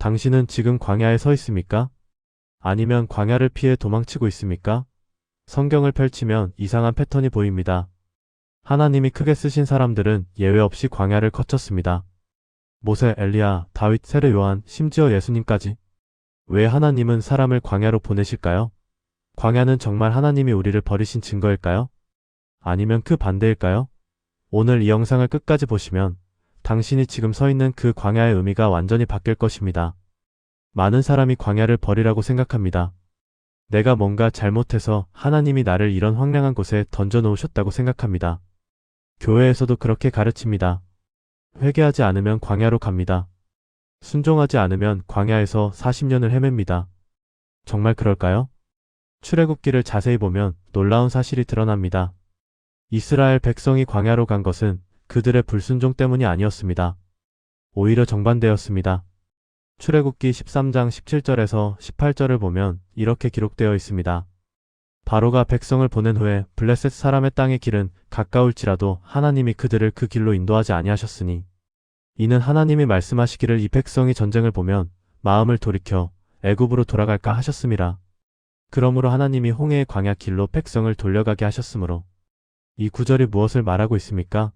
당신은 지금 광야에 서 있습니까? 아니면 광야를 피해 도망치고 있습니까? 성경을 펼치면 이상한 패턴이 보입니다. 하나님이 크게 쓰신 사람들은 예외 없이 광야를 거쳤습니다. 모세, 엘리야, 다윗, 세례 요한, 심지어 예수님까지. 왜 하나님은 사람을 광야로 보내실까요? 광야는 정말 하나님이 우리를 버리신 증거일까요? 아니면 그 반대일까요? 오늘 이 영상을 끝까지 보시면 당신이 지금 서 있는 그 광야의 의미가 완전히 바뀔 것입니다. 많은 사람이 광야를 버리라고 생각합니다. 내가 뭔가 잘못해서 하나님이 나를 이런 황량한 곳에 던져놓으셨다고 생각합니다. 교회에서도 그렇게 가르칩니다. 회개하지 않으면 광야로 갑니다. 순종하지 않으면 광야에서 40년을 헤맵니다. 정말 그럴까요? 출애굽기를 자세히 보면 놀라운 사실이 드러납니다. 이스라엘 백성이 광야로 간 것은 그들의 불순종 때문이 아니었습니다. 오히려 정반대였습니다. 출애굽기 13장 17절에서 18절을 보면 이렇게 기록되어 있습니다. 바로가 백성을 보낸 후에 블레셋 사람의 땅의 길은 가까울지라도 하나님이 그들을 그 길로 인도하지 아니하셨으니 이는 하나님이 말씀하시기를 이 백성이 전쟁을 보면 마음을 돌이켜 애굽으로 돌아갈까 하셨음이라. 그러므로 하나님이 홍해의 광야 길로 백성을 돌려가게 하셨으므로. 이 구절이 무엇을 말하고 있습니까?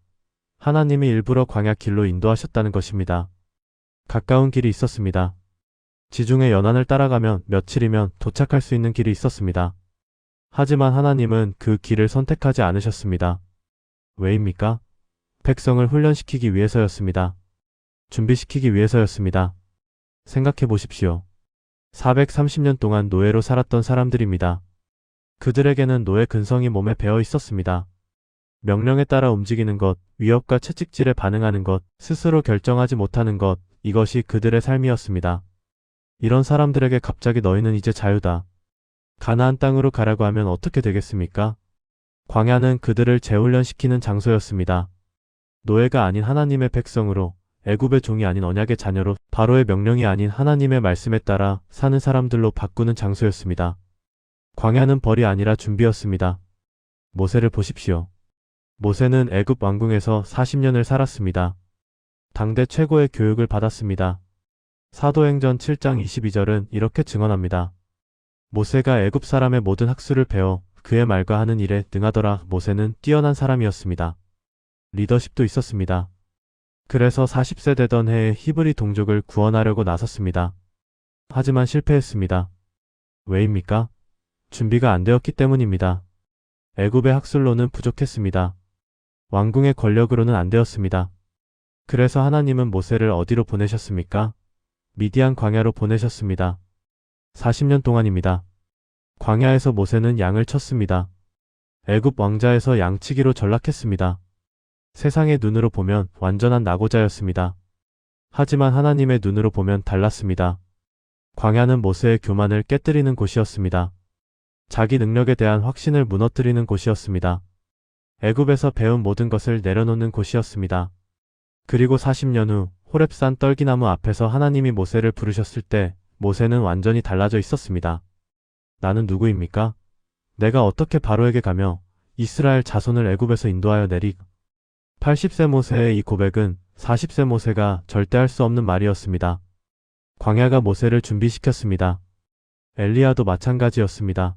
하나님이 일부러 광야 길로 인도하셨다는 것입니다. 가까운 길이 있었습니다. 지중해 연안을 따라가면 며칠이면 도착할 수 있는 길이 있었습니다. 하지만 하나님은 그 길을 선택하지 않으셨습니다. 왜입니까? 백성을 훈련시키기 위해서였습니다. 준비시키기 위해서였습니다. 생각해 보십시오. 430년 동안 노예로 살았던 사람들입니다. 그들에게는 노예 근성이 몸에 배어 있었습니다. 명령에 따라 움직이는 것, 위협과 채찍질에 반응하는 것, 스스로 결정하지 못하는 것, 이것이 그들의 삶이었습니다. 이런 사람들에게 갑자기 너희는 이제 자유다. 가나안 땅으로 가라고 하면 어떻게 되겠습니까? 광야는 그들을 재훈련시키는 장소였습니다. 노예가 아닌 하나님의 백성으로, 애굽의 종이 아닌 언약의 자녀로, 바로의 명령이 아닌 하나님의 말씀에 따라 사는 사람들로 바꾸는 장소였습니다. 광야는 벌이 아니라 준비였습니다. 모세를 보십시오. 모세는 애굽 왕궁에서 40년을 살았습니다. 당대 최고의 교육을 받았습니다. 사도행전 7장 22절은 이렇게 증언합니다. 모세가 애굽 사람의 모든 학술을 배워 그의 말과 하는 일에 능하더라. 모세는 뛰어난 사람이었습니다. 리더십도 있었습니다. 그래서 40세 되던 해에 히브리 동족을 구원하려고 나섰습니다. 하지만 실패했습니다. 왜입니까? 준비가 안 되었기 때문입니다. 애굽의 학술로는 부족했습니다. 왕궁의 권력으로는 안 되었습니다. 그래서 하나님은 모세를 어디로 보내셨습니까? 미디안 광야로 보내셨습니다. 40년 동안입니다. 광야에서 모세는 양을 쳤습니다. 애굽 왕자에서 양치기로 전락했습니다. 세상의 눈으로 보면 완전한 낙오자였습니다. 하지만 하나님의 눈으로 보면 달랐습니다. 광야는 모세의 교만을 깨뜨리는 곳이었습니다. 자기 능력에 대한 확신을 무너뜨리는 곳이었습니다. 애굽에서 배운 모든 것을 내려놓는 곳이었습니다. 그리고 40년 후 호렙산 떨기나무 앞에서 하나님이 모세를 부르셨을 때 모세는 완전히 달라져 있었습니다. 나는 누구입니까? 내가 어떻게 바로에게 가며 이스라엘 자손을 애굽에서 인도하여 내리? 80세 모세의 이 고백은 40세 모세가 절대 할 수 없는 말이었습니다. 광야가 모세를 준비시켰습니다. 엘리야도 마찬가지였습니다.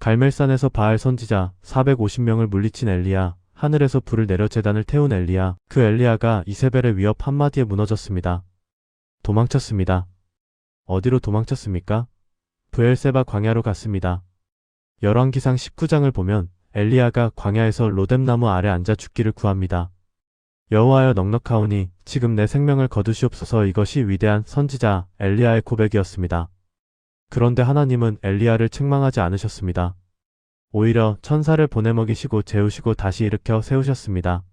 갈멜산에서 바알 선지자 450명을 물리친 엘리야, 하늘에서 불을 내려 제단을 태운 엘리야, 그 엘리야가 이세벨의 위협 한마디에 무너졌습니다. 도망쳤습니다. 어디로 도망쳤습니까? 브엘세바 광야로 갔습니다. 열왕기상 19장을 보면 엘리야가 광야에서 로뎀나무 아래 앉아 죽기를 구합니다. 여호와여 넉넉하오니 지금 내 생명을 거두시옵소서. 이것이 위대한 선지자 엘리야의 고백이었습니다. 그런데 하나님은 엘리야를 책망하지 않으셨습니다. 오히려 천사를 보내 먹이시고 재우시고 다시 일으켜 세우셨습니다.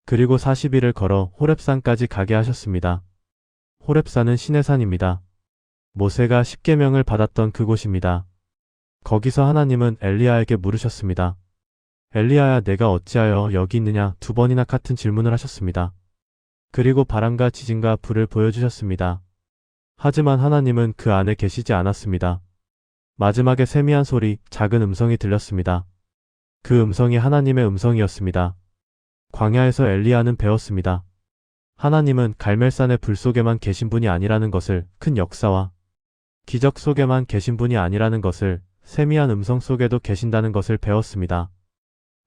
그리고 40일을 걸어 호렙산까지 가게 하셨습니다. 호렙산은 신의 산입니다. 모세가 십계명을 받았던 그곳입니다. 거기서 하나님은 엘리야에게 물으셨습니다. 엘리야야, 내가 어찌하여 여기 있느냐? 2번이나 같은 질문을 하셨습니다. 그리고 바람과 지진과 불을 보여주셨습니다. 하지만 하나님은 그 안에 계시지 않았습니다. 마지막에 세미한 소리, 작은 음성이 들렸습니다. 그 음성이 하나님의 음성이었습니다. 광야에서 엘리야는 배웠습니다. 하나님은 갈멜산의 불 속에만 계신 분이 아니라는 것을, 큰 역사와 기적 속에만 계신 분이 아니라는 것을, 세미한 음성 속에도 계신다는 것을 배웠습니다.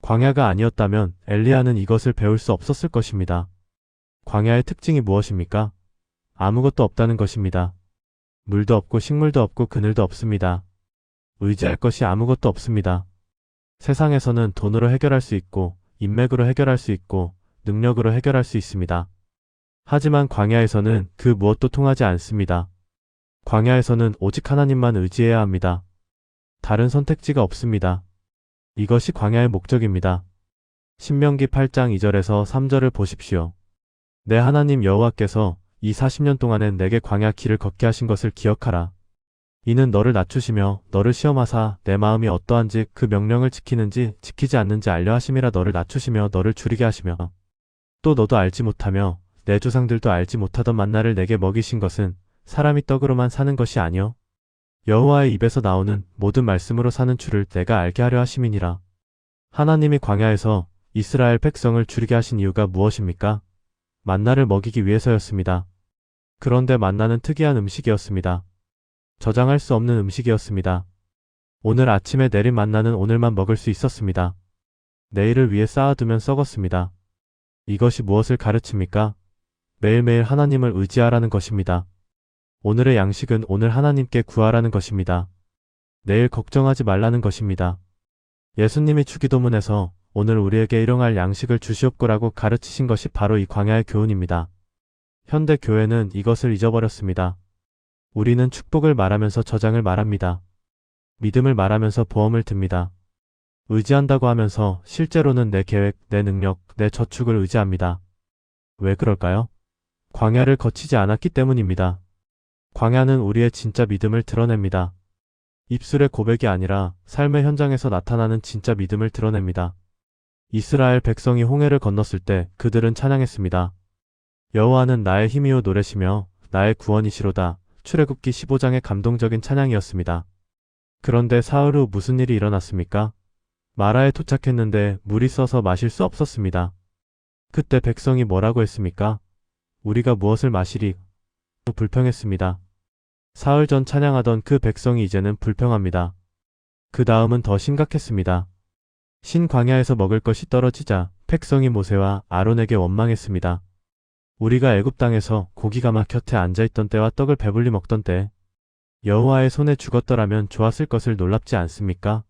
광야가 아니었다면 엘리야는 이것을 배울 수 없었을 것입니다. 광야의 특징이 무엇입니까? 아무것도 없다는 것입니다. 물도 없고 식물도 없고 그늘도 없습니다. 의지할 것이 아무것도 없습니다. 세상에서는 돈으로 해결할 수 있고, 인맥으로 해결할 수 있고, 능력으로 해결할 수 있습니다. 하지만 광야에서는 그 무엇도 통하지 않습니다. 광야에서는 오직 하나님만 의지해야 합니다. 다른 선택지가 없습니다. 이것이 광야의 목적입니다. 신명기 8장 2절에서 3절을 보십시오. 내 하나님 여호와께서 이 40년 동안엔 내게 광야 길을 걷게 하신 것을 기억하라. 이는 너를 낮추시며 너를 시험하사 내 마음이 어떠한지 그 명령을 지키는지 지키지 않는지 알려 하심이라. 너를 낮추시며 너를 줄이게 하시며 또 너도 알지 못하며 내 조상들도 알지 못하던 만나를 내게 먹이신 것은 사람이 떡으로만 사는 것이 아니요 여호와의 입에서 나오는 모든 말씀으로 사는 줄을 내가 알게 하려 하심이니라. 하나님이 광야에서 이스라엘 백성을 줄이게 하신 이유가 무엇입니까? 만나를 먹이기 위해서였습니다. 그런데 만나는 특이한 음식이었습니다. 저장할 수 없는 음식이었습니다. 오늘 아침에 내린 만나는 오늘만 먹을 수 있었습니다. 내일을 위해 쌓아두면 썩었습니다. 이것이 무엇을 가르칩니까? 매일매일 하나님을 의지하라는 것입니다. 오늘의 양식은 오늘 하나님께 구하라는 것입니다. 내일 걱정하지 말라는 것입니다. 예수님이 주기도문에서 오늘 우리에게 일용할 양식을 주시옵고라고 가르치신 것이 바로 이 광야의 교훈입니다. 현대 교회는 이것을 잊어버렸습니다. 우리는 축복을 말하면서 저장을 말합니다. 믿음을 말하면서 보험을 듭니다. 의지한다고 하면서 실제로는 내 계획, 내 능력, 내 저축을 의지합니다. 왜 그럴까요? 광야를 거치지 않았기 때문입니다. 광야는 우리의 진짜 믿음을 드러냅니다. 입술의 고백이 아니라 삶의 현장에서 나타나는 진짜 믿음을 드러냅니다. 이스라엘 백성이 홍해를 건넜을 때 그들은 찬양했습니다. 여호와는 나의 힘이요 노래시며 나의 구원이시로다. 출애굽기 15장의 감동적인 찬양이었습니다. 그런데 사흘 후 무슨 일이 일어났습니까? 마라에 도착했는데 물이 써서 마실 수 없었습니다. 그때 백성이 뭐라고 했습니까? 우리가 무엇을 마시리? 불평했습니다. 사흘 전 찬양하던 그 백성이 이제는 불평합니다. 그 다음은 더 심각했습니다. 신광야에서 먹을 것이 떨어지자 백성이 모세와 아론에게 원망했습니다. 우리가 애굽 땅에서 고기가 막 곁에 앉아있던 때와 떡을 배불리 먹던 때 여호와의 손에 죽었더라면 좋았을 것을 놀랍지 않습니까?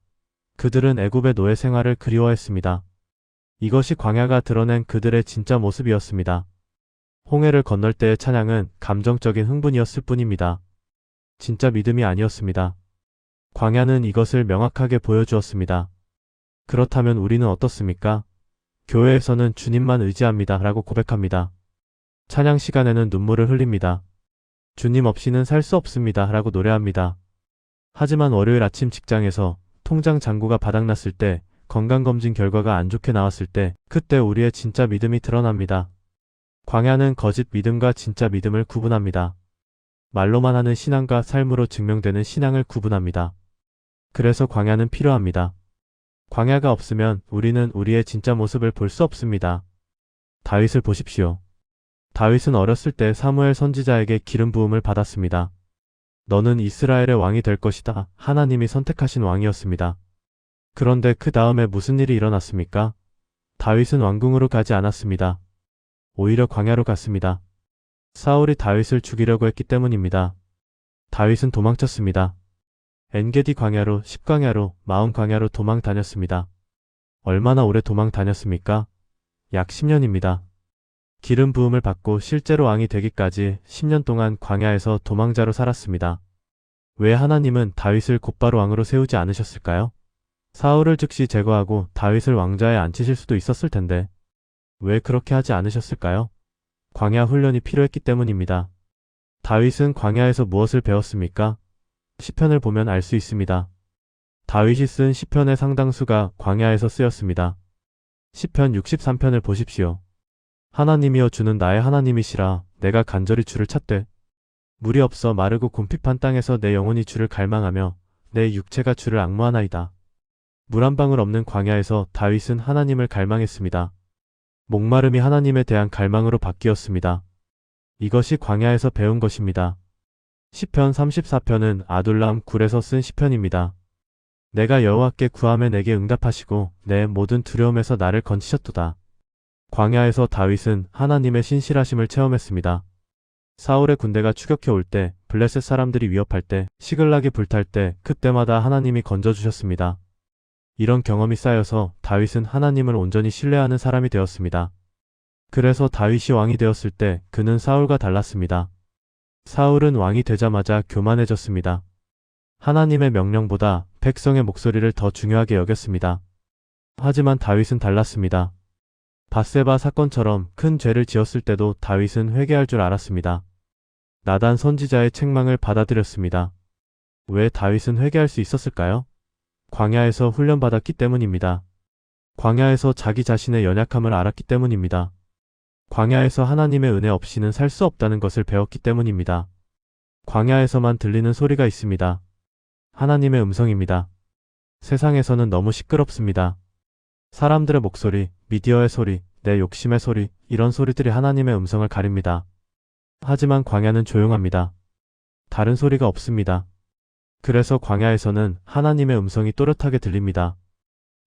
그들은 애굽의 노예 생활을 그리워했습니다. 이것이 광야가 드러낸 그들의 진짜 모습이었습니다. 홍해를 건널 때의 찬양은 감정적인 흥분이었을 뿐입니다. 진짜 믿음이 아니었습니다. 광야는 이것을 명확하게 보여주었습니다. 그렇다면 우리는 어떻습니까? 교회에서는 주님만 의지합니다 라고 고백합니다. 찬양 시간에는 눈물을 흘립니다. 주님 없이는 살 수 없습니다 라고 노래합니다. 하지만 월요일 아침 직장에서 통장 잔고가 바닥났을 때, 건강검진 결과가 안 좋게 나왔을 때, 그때 우리의 진짜 믿음이 드러납니다. 광야는 거짓 믿음과 진짜 믿음을 구분합니다. 말로만 하는 신앙과 삶으로 증명되는 신앙을 구분합니다. 그래서 광야는 필요합니다. 광야가 없으면 우리는 우리의 진짜 모습을 볼 수 없습니다. 다윗을 보십시오. 다윗은 어렸을 때 사무엘 선지자에게 기름 부음을 받았습니다. 너는 이스라엘의 왕이 될 것이다. 하나님이 선택하신 왕이었습니다. 그런데 그 다음에 무슨 일이 일어났습니까? 다윗은 왕궁으로 가지 않았습니다. 오히려 광야로 갔습니다. 사울이 다윗을 죽이려고 했기 때문입니다. 다윗은 도망쳤습니다. 엔게디 광야로, 십광야로, 마온 광야로 도망 다녔습니다. 얼마나 오래 도망 다녔습니까? 약 10년입니다. 기름 부음을 받고 실제로 왕이 되기까지 10년 동안 광야에서 도망자로 살았습니다. 왜 하나님은 다윗을 곧바로 왕으로 세우지 않으셨을까요? 사울을 즉시 제거하고 다윗을 왕좌에 앉히실 수도 있었을 텐데 왜 그렇게 하지 않으셨을까요? 광야 훈련이 필요했기 때문입니다. 다윗은 광야에서 무엇을 배웠습니까? 시편을 보면 알 수 있습니다. 다윗이 쓴 시편의 상당수가 광야에서 쓰였습니다. 시편 63편을 보십시오. 하나님이여 주는 나의 하나님이시라. 내가 간절히 주를 찾되 물이 없어 마르고 곰핍한 땅에서 내 영혼이 주를 갈망하며 내 육체가 주를 앙모하나이다. 물 한 방울 없는 광야에서 다윗은 하나님을 갈망했습니다. 목마름이 하나님에 대한 갈망으로 바뀌었습니다. 이것이 광야에서 배운 것입니다. 시편 34편은 아둘람 굴에서 쓴 시편입니다. 내가 여호와께 구하매 내게 응답하시고 내 모든 두려움에서 나를 건지셨도다. 광야에서 다윗은 하나님의 신실하심을 체험했습니다. 사울의 군대가 추격해 올 때, 블레셋 사람들이 위협할 때, 시글락이 불탈 때, 그때마다 하나님이 건져주셨습니다. 이런 경험이 쌓여서 다윗은 하나님을 온전히 신뢰하는 사람이 되었습니다. 그래서 다윗이 왕이 되었을 때 그는 사울과 달랐습니다. 사울은 왕이 되자마자 교만해졌습니다. 하나님의 명령보다 백성의 목소리를 더 중요하게 여겼습니다. 하지만 다윗은 달랐습니다. 밧세바 사건처럼 큰 죄를 지었을 때도 다윗은 회개할 줄 알았습니다. 나단 선지자의 책망을 받아들였습니다. 왜 다윗은 회개할 수 있었을까요? 광야에서 훈련받았기 때문입니다. 광야에서 자기 자신의 연약함을 알았기 때문입니다. 광야에서 하나님의 은혜 없이는 살 수 없다는 것을 배웠기 때문입니다. 광야에서만 들리는 소리가 있습니다. 하나님의 음성입니다. 세상에서는 너무 시끄럽습니다. 사람들의 목소리, 미디어의 소리, 내 욕심의 소리, 이런 소리들이 하나님의 음성을 가립니다. 하지만 광야는 조용합니다. 다른 소리가 없습니다. 그래서 광야에서는 하나님의 음성이 또렷하게 들립니다.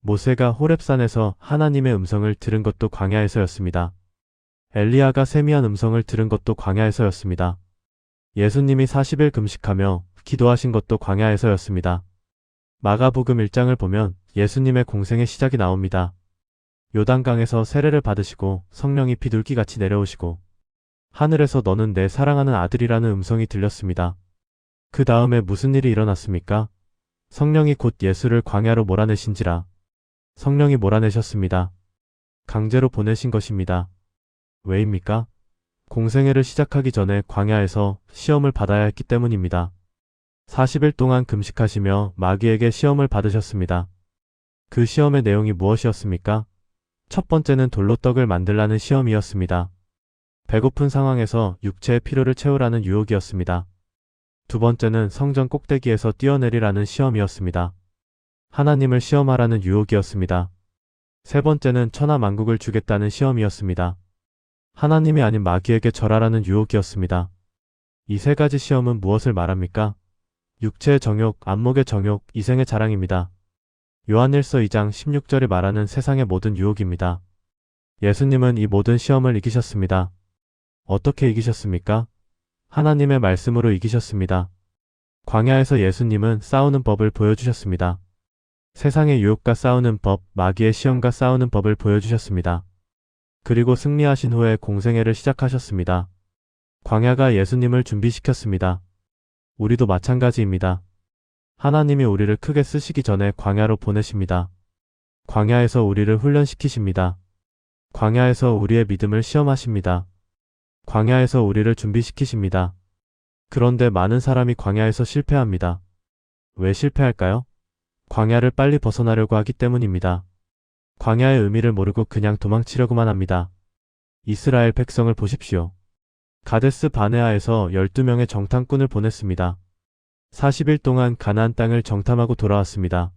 모세가 호렙산에서 하나님의 음성을 들은 것도 광야에서였습니다. 엘리야가 세미한 음성을 들은 것도 광야에서였습니다. 예수님이 40일 금식하며 기도하신 것도 광야에서였습니다. 마가복음 1장을 보면 예수님의 공생의 시작이 나옵니다. 요단강에서 세례를 받으시고 성령이 비둘기같이 내려오시고 하늘에서 너는 내 사랑하는 아들이라는 음성이 들렸습니다. 그 다음에 무슨 일이 일어났습니까? 성령이 곧 예수를 광야로 몰아내신지라. 성령이 몰아내셨습니다. 강제로 보내신 것입니다. 왜입니까? 공생애를 시작하기 전에 광야에서 시험을 받아야 했기 때문입니다. 40일 동안 금식하시며 마귀에게 시험을 받으셨습니다. 그 시험의 내용이 무엇이었습니까? 첫 번째는 돌로 떡을 만들라는 시험이었습니다. 배고픈 상황에서 육체의 필요를 채우라는 유혹이었습니다. 두 번째는 성전 꼭대기에서 뛰어내리라는 시험이었습니다. 하나님을 시험하라는 유혹이었습니다. 세 번째는 천하 만국을 주겠다는 시험이었습니다. 하나님이 아닌 마귀에게 절하라는 유혹이었습니다. 이 세 가지 시험은 무엇을 말합니까? 육체의 정욕, 안목의 정욕, 이생의 자랑입니다. 요한일서 2장 16절이 말하는 세상의 모든 유혹입니다. 예수님은 이 모든 시험을 이기셨습니다. 어떻게 이기셨습니까? 하나님의 말씀으로 이기셨습니다. 광야에서 예수님은 싸우는 법을 보여주셨습니다. 세상의 유혹과 싸우는 법, 마귀의 시험과 싸우는 법을 보여주셨습니다. 그리고 승리하신 후에 공생애를 시작하셨습니다. 광야가 예수님을 준비시켰습니다. 우리도 마찬가지입니다. 하나님이 우리를 크게 쓰시기 전에 광야로 보내십니다. 광야에서 우리를 훈련시키십니다. 광야에서 우리의 믿음을 시험하십니다. 광야에서 우리를 준비시키십니다. 그런데 많은 사람이 광야에서 실패합니다. 왜 실패할까요? 광야를 빨리 벗어나려고 하기 때문입니다. 광야의 의미를 모르고 그냥 도망치려고만 합니다. 이스라엘 백성을 보십시오. 가데스 바네아에서 12명의 정탐꾼을 보냈습니다. 40일 동안 가나안 땅을 정탐하고 돌아왔습니다.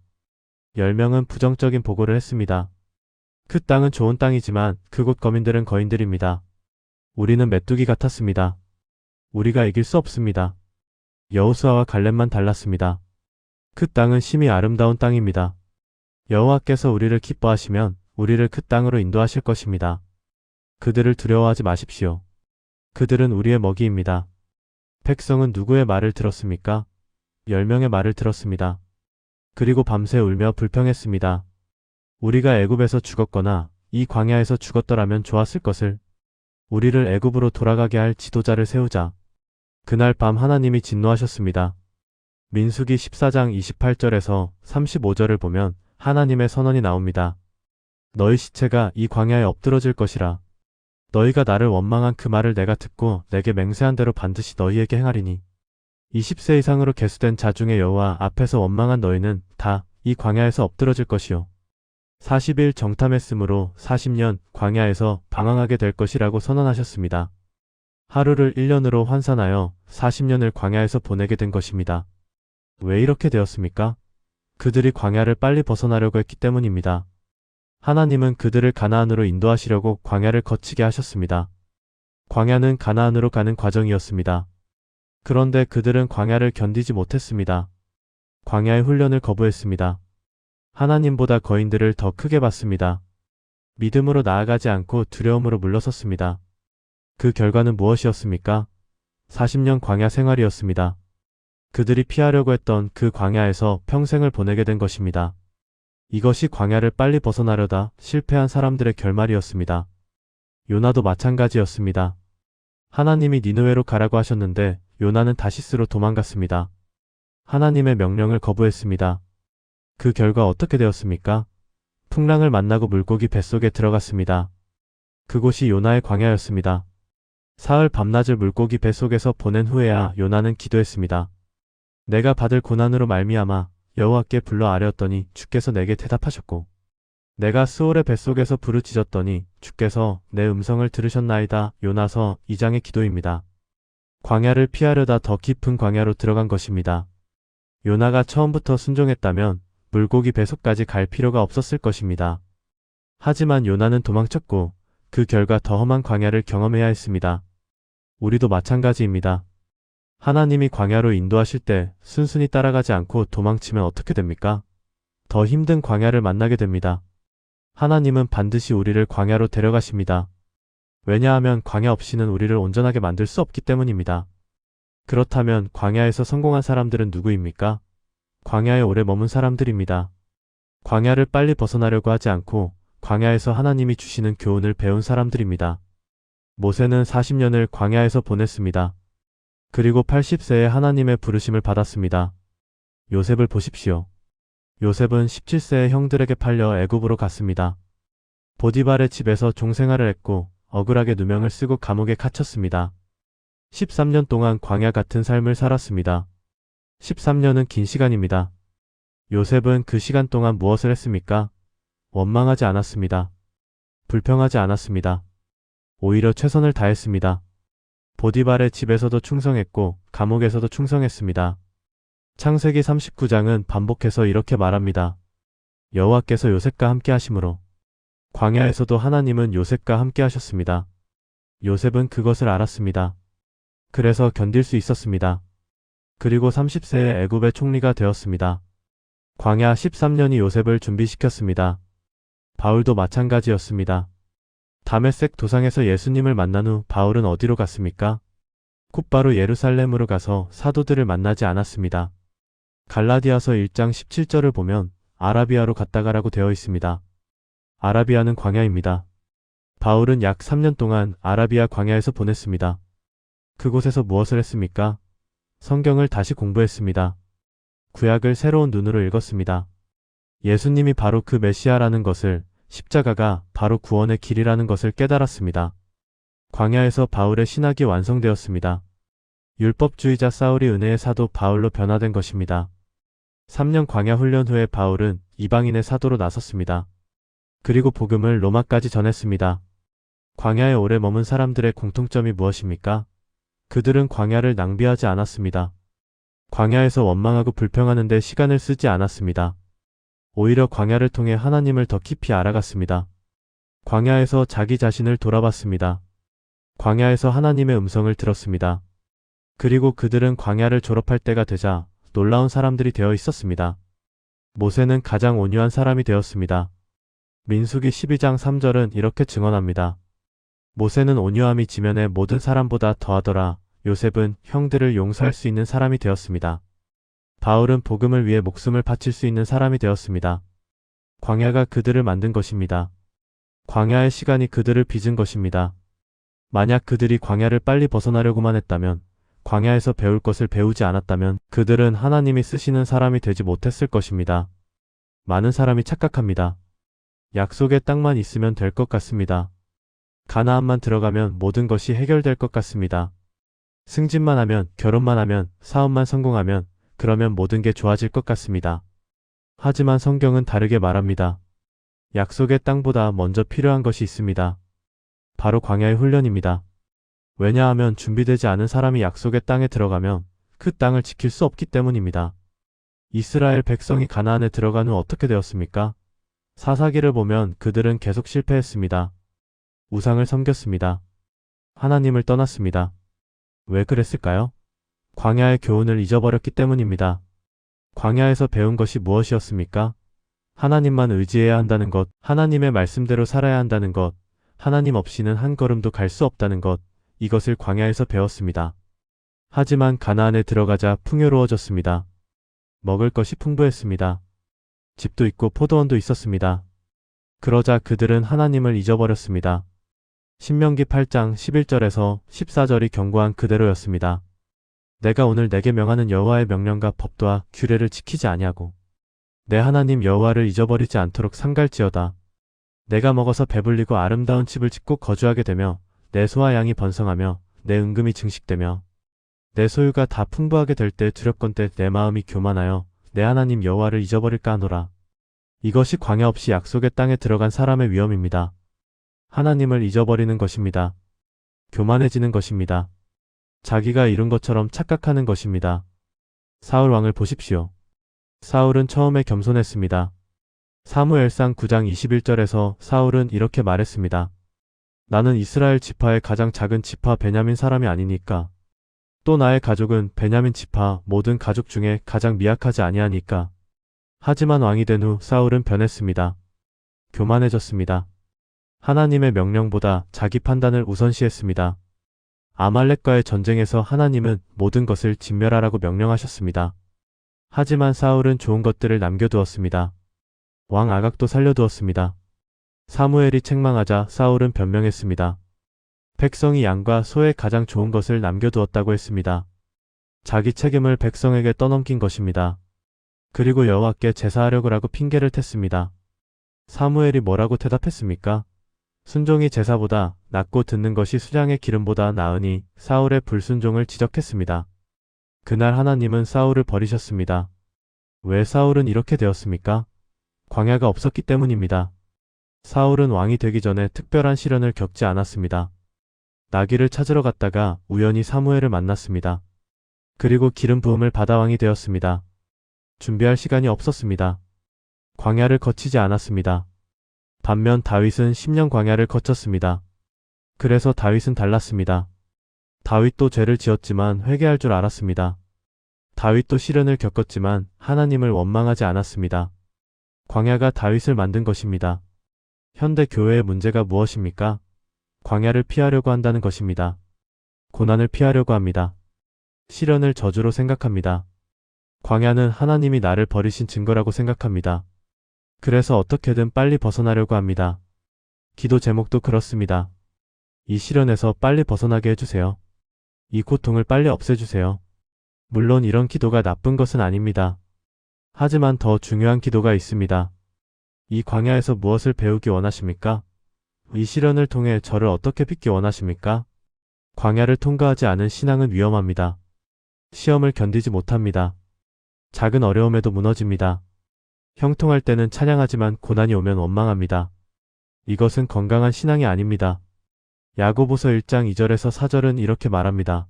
10명은 부정적인 보고를 했습니다. 그 땅은 좋은 땅이지만 그곳 거민들은 거인들입니다. 우리는 메뚜기 같았습니다. 우리가 이길 수 없습니다. 여호수아와 갈렙만 달랐습니다. 그 땅은 심히 아름다운 땅입니다. 여호와께서 우리를 기뻐하시면 우리를 그 땅으로 인도하실 것입니다. 그들을 두려워하지 마십시오. 그들은 우리의 먹이입니다. 백성은 누구의 말을 들었습니까? 10명의 말을 들었습니다. 그리고 밤새 울며 불평했습니다. 우리가 애굽에서 죽었거나 이 광야에서 죽었더라면 좋았을 것을. 우리를 애굽으로 돌아가게 할 지도자를 세우자. 그날 밤 하나님이 진노하셨습니다. 민수기 14장 28절에서 35절을 보면 하나님의 선언이 나옵니다. 너희 시체가 이 광야에 엎드러질 것이라. 너희가 나를 원망한 그 말을 내가 듣고 내게 맹세한 대로 반드시 너희에게 행하리니. 20세 이상으로 계수된 자 중에 여호와 앞에서 원망한 너희는 다 이 광야에서 엎드러질 것이요. 40일 정탐했으므로 40년 광야에서 방황하게 될 것이라고 선언하셨습니다. 하루를 1년으로 환산하여 40년을 광야에서 보내게 된 것입니다. 왜 이렇게 되었습니까? 그들이 광야를 빨리 벗어나려고 했기 때문입니다. 하나님은 그들을 가나안으로 인도하시려고 광야를 거치게 하셨습니다. 광야는 가나안으로 가는 과정이었습니다. 그런데 그들은 광야를 견디지 못했습니다. 광야의 훈련을 거부했습니다. 하나님보다 거인들을 더 크게 봤습니다. 믿음으로 나아가지 않고 두려움으로 물러섰습니다. 그 결과는 무엇이었습니까? 40년 광야 생활이었습니다. 그들이 피하려고 했던 그 광야에서 평생을 보내게 된 것입니다. 이것이 광야를 빨리 벗어나려다 실패한 사람들의 결말이었습니다. 요나도 마찬가지였습니다. 하나님이 니느웨로 가라고 하셨는데 요나는 다시스로 도망갔습니다. 하나님의 명령을 거부했습니다. 그 결과 어떻게 되었습니까? 풍랑을 만나고 물고기 뱃속에 들어갔습니다. 그곳이 요나의 광야였습니다. 사흘 밤낮을 물고기 뱃속에서 보낸 후에야 요나는 기도했습니다. 내가 받을 고난으로 말미암아 여호와께 불러 아뢰었더니 주께서 내게 대답하셨고 내가 스올의 뱃속에서 부르짖었더니 주께서 내 음성을 들으셨나이다. 요나서 2장의 기도입니다. 광야를 피하려다 더 깊은 광야로 들어간 것입니다. 요나가 처음부터 순종했다면 물고기 뱃속까지 갈 필요가 없었을 것입니다. 하지만 요나는 도망쳤고 그 결과 더 험한 광야를 경험해야 했습니다. 우리도 마찬가지입니다. 하나님이 광야로 인도하실 때 순순히 따라가지 않고 도망치면 어떻게 됩니까? 더 힘든 광야를 만나게 됩니다. 하나님은 반드시 우리를 광야로 데려가십니다. 왜냐하면 광야 없이는 우리를 온전하게 만들 수 없기 때문입니다. 그렇다면 광야에서 성공한 사람들은 누구입니까? 광야에 오래 머문 사람들입니다. 광야를 빨리 벗어나려고 하지 않고 광야에서 하나님이 주시는 교훈을 배운 사람들입니다. 모세는 40년을 광야에서 보냈습니다. 그리고 80세에 하나님의 부르심을 받았습니다. 요셉을 보십시오. 요셉은 17세에 형들에게 팔려 애굽으로 갔습니다. 보디발의 집에서 종생활을 했고 억울하게 누명을 쓰고 감옥에 갇혔습니다. 13년 동안 광야 같은 삶을 살았습니다. 13년은 긴 시간입니다. 요셉은 그 시간 동안 무엇을 했습니까? 원망하지 않았습니다. 불평하지 않았습니다. 오히려 최선을 다했습니다. 보디발의 집에서도 충성했고 감옥에서도 충성했습니다. 창세기 39장은 반복해서 이렇게 말합니다. 여호와께서 요셉과 함께 하심으로 광야에서도 하나님은 요셉과 함께 하셨습니다. 요셉은 그것을 알았습니다. 그래서 견딜 수 있었습니다. 그리고 30세에 애굽의 총리가 되었습니다. 광야 13년이 요셉을 준비시켰습니다. 바울도 마찬가지였습니다. 다메섹 도상에서 예수님을 만난 후 바울은 어디로 갔습니까? 곧바로 예루살렘으로 가서 사도들을 만나지 않았습니다. 갈라디아서 1장 17절을 보면 아라비아로 갔다가라고 되어 있습니다. 아라비아는 광야입니다. 바울은 약 3년 동안 아라비아 광야에서 보냈습니다. 그곳에서 무엇을 했습니까? 성경을 다시 공부했습니다. 구약을 새로운 눈으로 읽었습니다. 예수님이 바로 그 메시아라는 것을, 십자가가 바로 구원의 길이라는 것을 깨달았습니다. 광야에서 바울의 신학이 완성되었습니다. 율법주의자 사울이 은혜의 사도 바울로 변화된 것입니다. 3년 광야 훈련 후에 바울은 이방인의 사도로 나섰습니다. 그리고 복음을 로마까지 전했습니다. 광야에 오래 머문 사람들의 공통점이 무엇입니까? 그들은 광야를 낭비하지 않았습니다. 광야에서 원망하고 불평하는 데 시간을 쓰지 않았습니다. 오히려 광야를 통해 하나님을 더 깊이 알아갔습니다. 광야에서 자기 자신을 돌아봤습니다. 광야에서 하나님의 음성을 들었습니다. 그리고 그들은 광야를 졸업할 때가 되자 놀라운 사람들이 되어 있었습니다. 모세는 가장 온유한 사람이 되었습니다. 민수기 12장 3절은 이렇게 증언합니다. 모세는 온유함이 지면의 모든 사람보다 더하더라. 요셉은 형들을 용서할 수 있는 사람이 되었습니다. 바울은 복음을 위해 목숨을 바칠 수 있는 사람이 되었습니다. 광야가 그들을 만든 것입니다. 광야의 시간이 그들을 빚은 것입니다. 만약 그들이 광야를 빨리 벗어나려고만 했다면, 광야에서 배울 것을 배우지 않았다면 그들은 하나님이 쓰시는 사람이 되지 못했을 것입니다. 많은 사람이 착각합니다. 약속의 땅만 있으면 될 것 같습니다. 가나안만 들어가면 모든 것이 해결될 것 같습니다. 승진만 하면, 결혼만 하면, 사업만 성공하면, 그러면 모든 게 좋아질 것 같습니다. 하지만 성경은 다르게 말합니다. 약속의 땅보다 먼저 필요한 것이 있습니다. 바로 광야의 훈련입니다. 왜냐하면 준비되지 않은 사람이 약속의 땅에 들어가면 그 땅을 지킬 수 없기 때문입니다. 이스라엘 백성이 가나안에 들어간 후 어떻게 되었습니까? 사사기를 보면 그들은 계속 실패했습니다. 우상을 섬겼습니다. 하나님을 떠났습니다. 왜 그랬을까요? 광야의 교훈을 잊어버렸기 때문입니다. 광야에서 배운 것이 무엇이었습니까? 하나님만 의지해야 한다는 것, 하나님의 말씀대로 살아야 한다는 것, 하나님 없이는 한 걸음도 갈 수 없다는 것, 이것을 광야에서 배웠습니다. 하지만 가나안에 들어가자 풍요로워졌습니다. 먹을 것이 풍부했습니다. 집도 있고 포도원도 있었습니다. 그러자 그들은 하나님을 잊어버렸습니다. 신명기 8장 11절에서 14절이 경고한 그대로였습니다. 내가 오늘 내게 명하는 여호와의 명령과 법도와 규례를 지키지 아니하고 내 하나님 여호와를 잊어버리지 않도록 삼갈지어다. 내가 먹어서 배불리고 아름다운 집을 짓고 거주하게 되며 내 소와 양이 번성하며 내 은금이 증식되며 내 소유가 다 풍부하게 될 때 두렵건대 내 마음이 교만하여 내 하나님 여호와를 잊어버릴까 하노라. 이것이 광야 없이 약속의 땅에 들어간 사람의 위험입니다. 하나님을 잊어버리는 것입니다. 교만해지는 것입니다. 자기가 이룬 것처럼 착각하는 것입니다. 사울 왕을 보십시오. 사울은 처음에 겸손했습니다. 사무엘상 9장 21절에서 사울은 이렇게 말했습니다. 나는 이스라엘 지파의 가장 작은 지파 베냐민 사람이 아니니까. 또 나의 가족은 베냐민 지파 모든 가족 중에 가장 미약하지 아니하니까. 하지만 왕이 된 후 사울은 변했습니다. 교만해졌습니다. 하나님의 명령보다 자기 판단을 우선시했습니다. 아말렉과의 전쟁에서 하나님은 모든 것을 진멸하라고 명령하셨습니다. 하지만 사울은 좋은 것들을 남겨두었습니다. 왕 아각도 살려두었습니다. 사무엘이 책망하자 사울은 변명했습니다. 백성이 양과 소의 가장 좋은 것을 남겨두었다고 했습니다. 자기 책임을 백성에게 떠넘긴 것입니다. 그리고 여호와께 제사하려고 하고 핑계를 댔습니다. 사무엘이 뭐라고 대답했습니까? 순종이 제사보다 낫고 듣는 것이 수장의 기름보다 나으니 사울의 불순종을 지적했습니다. 그날 하나님은 사울을 버리셨습니다. 왜 사울은 이렇게 되었습니까? 광야가 없었기 때문입니다. 사울은 왕이 되기 전에 특별한 시련을 겪지 않았습니다. 나귀를 찾으러 갔다가 우연히 사무엘을 만났습니다. 그리고 기름 부음을 받아 왕이 되었습니다. 준비할 시간이 없었습니다. 광야를 거치지 않았습니다. 반면 다윗은 10년 광야를 거쳤습니다. 그래서 다윗은 달랐습니다. 다윗도 죄를 지었지만 회개할 줄 알았습니다. 다윗도 시련을 겪었지만 하나님을 원망하지 않았습니다. 광야가 다윗을 만든 것입니다. 현대 교회의 문제가 무엇입니까? 광야를 피하려고 한다는 것입니다. 고난을 피하려고 합니다. 시련을 저주로 생각합니다. 광야는 하나님이 나를 버리신 증거라고 생각합니다. 그래서 어떻게든 빨리 벗어나려고 합니다. 기도 제목도 그렇습니다. 이 시련에서 빨리 벗어나게 해주세요. 이 고통을 빨리 없애주세요. 물론 이런 기도가 나쁜 것은 아닙니다. 하지만 더 중요한 기도가 있습니다. 이 광야에서 무엇을 배우기 원하십니까? 이 시련을 통해 저를 어떻게 빚기 원하십니까? 광야를 통과하지 않은 신앙은 위험합니다. 시험을 견디지 못합니다. 작은 어려움에도 무너집니다. 형통할 때는 찬양하지만 고난이 오면 원망합니다. 이것은 건강한 신앙이 아닙니다. 야고보서 1장 2절에서 4절은 이렇게 말합니다.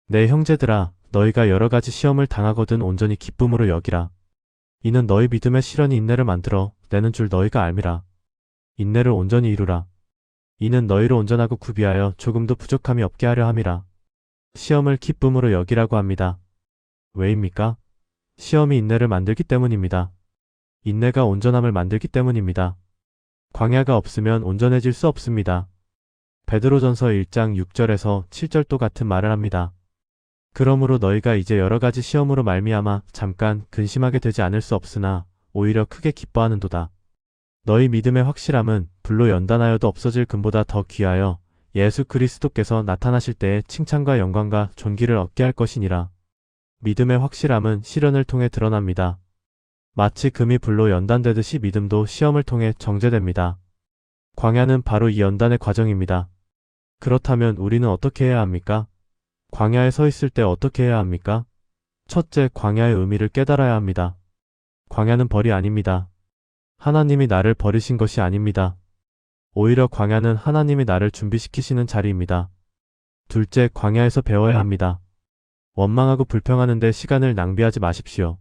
내 형제들아, 너희가 여러 가지 시험을 당하거든 온전히 기쁨으로 여기라. 이는 너희 믿음의 시련이 인내를 만들어 내는 줄 너희가 알미라. 인내를 온전히 이루라. 이는 너희를 온전하고 구비하여 조금도 부족함이 없게 하려 함이라. 시험을 기쁨으로 여기라고 합니다. 왜입니까? 시험이 인내를 만들기 때문입니다. 인내가 온전함을 만들기 때문입니다. 광야가 없으면 온전해질 수 없습니다. 베드로전서 1장 6절에서 7절도 같은 말을 합니다. 그러므로 너희가 이제 여러 가지 시험으로 말미암아 잠깐 근심하게 되지 않을 수 없으나 오히려 크게 기뻐하는도다. 너희 믿음의 확실함은 불로 연단하여도 없어질 금보다 더 귀하여 예수 그리스도께서 나타나실 때에 칭찬과 영광과 존귀를 얻게 할 것이니라. 믿음의 확실함은 시련을 통해 드러납니다. 마치 금이 불로 연단되듯이 믿음도 시험을 통해 정제됩니다. 광야는 바로 이 연단의 과정입니다. 그렇다면 우리는 어떻게 해야 합니까? 광야에 서 있을 때 어떻게 해야 합니까? 첫째, 광야의 의미를 깨달아야 합니다. 광야는 벌이 아닙니다. 하나님이 나를 버리신 것이 아닙니다. 오히려 광야는 하나님이 나를 준비시키시는 자리입니다. 둘째, 광야에서 배워야 합니다. 원망하고 불평하는데 시간을 낭비하지 마십시오.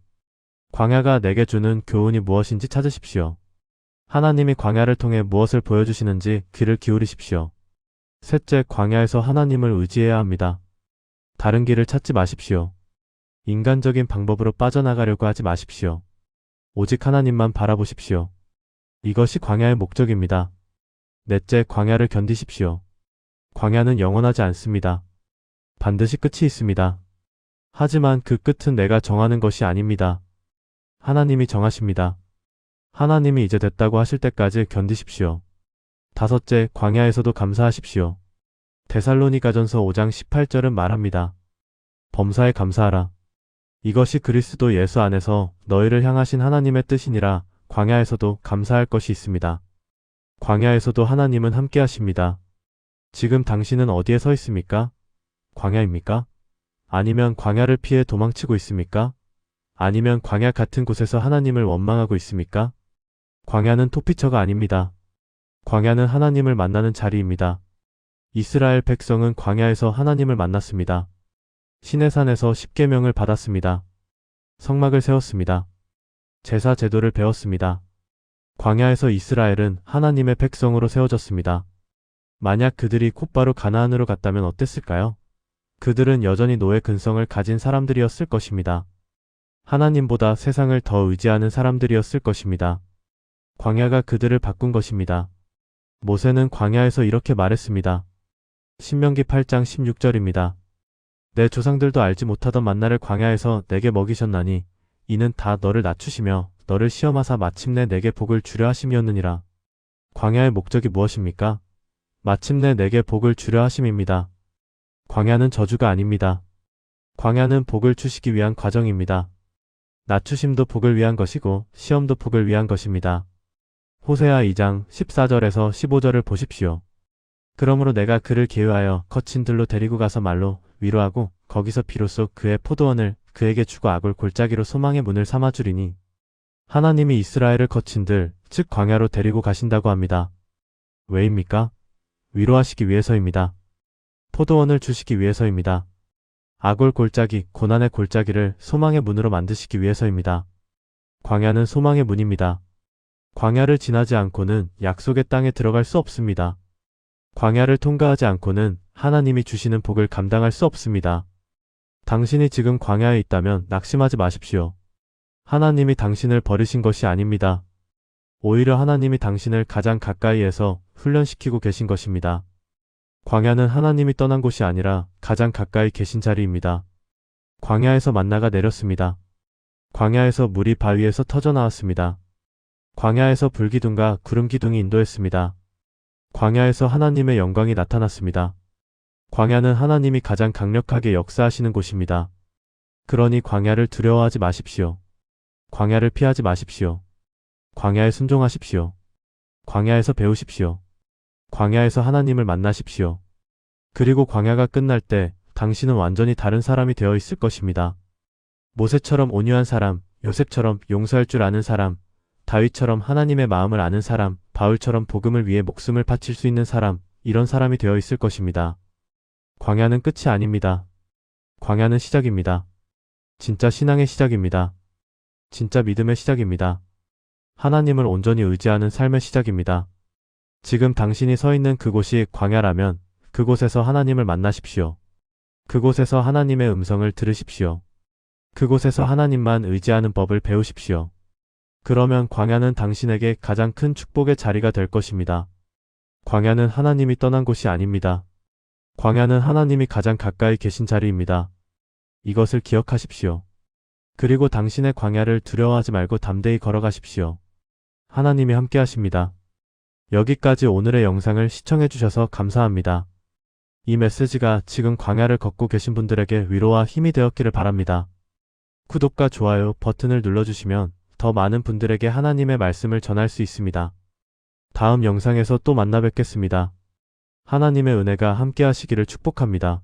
광야가 내게 주는 교훈이 무엇인지 찾으십시오. 하나님이 광야를 통해 무엇을 보여주시는지 귀를 기울이십시오. 셋째, 광야에서 하나님을 의지해야 합니다. 다른 길을 찾지 마십시오. 인간적인 방법으로 빠져나가려고 하지 마십시오. 오직 하나님만 바라보십시오. 이것이 광야의 목적입니다. 넷째, 광야를 견디십시오. 광야는 영원하지 않습니다. 반드시 끝이 있습니다. 하지만 그 끝은 내가 정하는 것이 아닙니다. 하나님이 정하십니다. 하나님이 이제 됐다고 하실 때까지 견디십시오. 다섯째, 광야에서도 감사하십시오. 데살로니가전서 5장 18절은 말합니다. 범사에 감사하라. 이것이 그리스도 예수 안에서 너희를 향하신 하나님의 뜻이니라. 광야에서도 감사할 것이 있습니다. 광야에서도 하나님은 함께 하십니다. 지금 당신은 어디에 서 있습니까? 광야입니까? 아니면 광야를 피해 도망치고 있습니까? 아니면 광야 같은 곳에서 하나님을 원망하고 있습니까? 광야는 토피처가 아닙니다. 광야는 하나님을 만나는 자리입니다. 이스라엘 백성은 광야에서 하나님을 만났습니다. 시내산에서 십계명을 받았습니다. 성막을 세웠습니다. 제사 제도를 배웠습니다. 광야에서 이스라엘은 하나님의 백성으로 세워졌습니다. 만약 그들이 곧바로 가나안으로 갔다면 어땠을까요? 그들은 여전히 노예 근성을 가진 사람들이었을 것입니다. 하나님보다 세상을 더 의지하는 사람들이었을 것입니다. 광야가 그들을 바꾼 것입니다. 모세는 광야에서 이렇게 말했습니다. 신명기 8장 16절입니다. 내 조상들도 알지 못하던 만나를 광야에서 내게 먹이셨나니 이는 다 너를 낮추시며 너를 시험하사 마침내 내게 복을 주려 하심이었느니라. 광야의 목적이 무엇입니까? 마침내 내게 복을 주려 하심입니다. 광야는 저주가 아닙니다. 광야는 복을 주시기 위한 과정입니다. 낮추심도 복을 위한 것이고 시험도 복을 위한 것입니다. 호세아 2장 14절에서 15절을 보십시오. 그러므로 내가 그를 계유하여 거친 들로 데리고 가서 말로 위로하고 거기서 비로소 그의 포도원을 그에게 주고 악을 골짜기로 소망의 문을 삼아주리니 하나님이 이스라엘을 거친 들, 즉 광야로 데리고 가신다고 합니다. 왜입니까? 위로하시기 위해서입니다. 포도원을 주시기 위해서입니다. 악올 골짜기, 고난의 골짜기를 소망의 문으로 만드시기 위해서입니다. 광야는 소망의 문입니다. 광야를 지나지 않고는 약속의 땅에 들어갈 수 없습니다. 광야를 통과하지 않고는 하나님이 주시는 복을 감당할 수 없습니다. 당신이 지금 광야에 있다면 낙심하지 마십시오. 하나님이 당신을 버리신 것이 아닙니다. 오히려 하나님이 당신을 가장 가까이에서 훈련시키고 계신 것입니다. 광야는 하나님이 떠난 곳이 아니라 가장 가까이 계신 자리입니다. 광야에서 만나가 내렸습니다. 광야에서 물이 바위에서 터져나왔습니다. 광야에서 불기둥과 구름기둥이 인도했습니다. 광야에서 하나님의 영광이 나타났습니다. 광야는 하나님이 가장 강력하게 역사하시는 곳입니다. 그러니 광야를 두려워하지 마십시오. 광야를 피하지 마십시오. 광야에 순종하십시오. 광야에서 배우십시오. 광야에서 하나님을 만나십시오. 그리고 광야가 끝날 때 당신은 완전히 다른 사람이 되어 있을 것입니다. 모세처럼 온유한 사람, 요셉처럼 용서할 줄 아는 사람, 다윗처럼 하나님의 마음을 아는 사람, 바울처럼 복음을 위해 목숨을 바칠 수 있는 사람, 이런 사람이 되어 있을 것입니다. 광야는 끝이 아닙니다. 광야는 시작입니다. 진짜 신앙의 시작입니다. 진짜 믿음의 시작입니다. 하나님을 온전히 의지하는 삶의 시작입니다. 지금 당신이 서 있는 그곳이 광야라면 그곳에서 하나님을 만나십시오. 그곳에서 하나님의 음성을 들으십시오. 그곳에서 하나님만 의지하는 법을 배우십시오. 그러면 광야는 당신에게 가장 큰 축복의 자리가 될 것입니다. 광야는 하나님이 떠난 곳이 아닙니다. 광야는 하나님이 가장 가까이 계신 자리입니다. 이것을 기억하십시오. 그리고 당신의 광야를 두려워하지 말고 담대히 걸어가십시오. 하나님이 함께 하십니다. 여기까지 오늘의 영상을 시청해주셔서 감사합니다. 이 메시지가 지금 광야를 걷고 계신 분들에게 위로와 힘이 되었기를 바랍니다. 구독과 좋아요 버튼을 눌러주시면 더 많은 분들에게 하나님의 말씀을 전할 수 있습니다. 다음 영상에서 또 만나 뵙겠습니다. 하나님의 은혜가 함께 하시기를 축복합니다.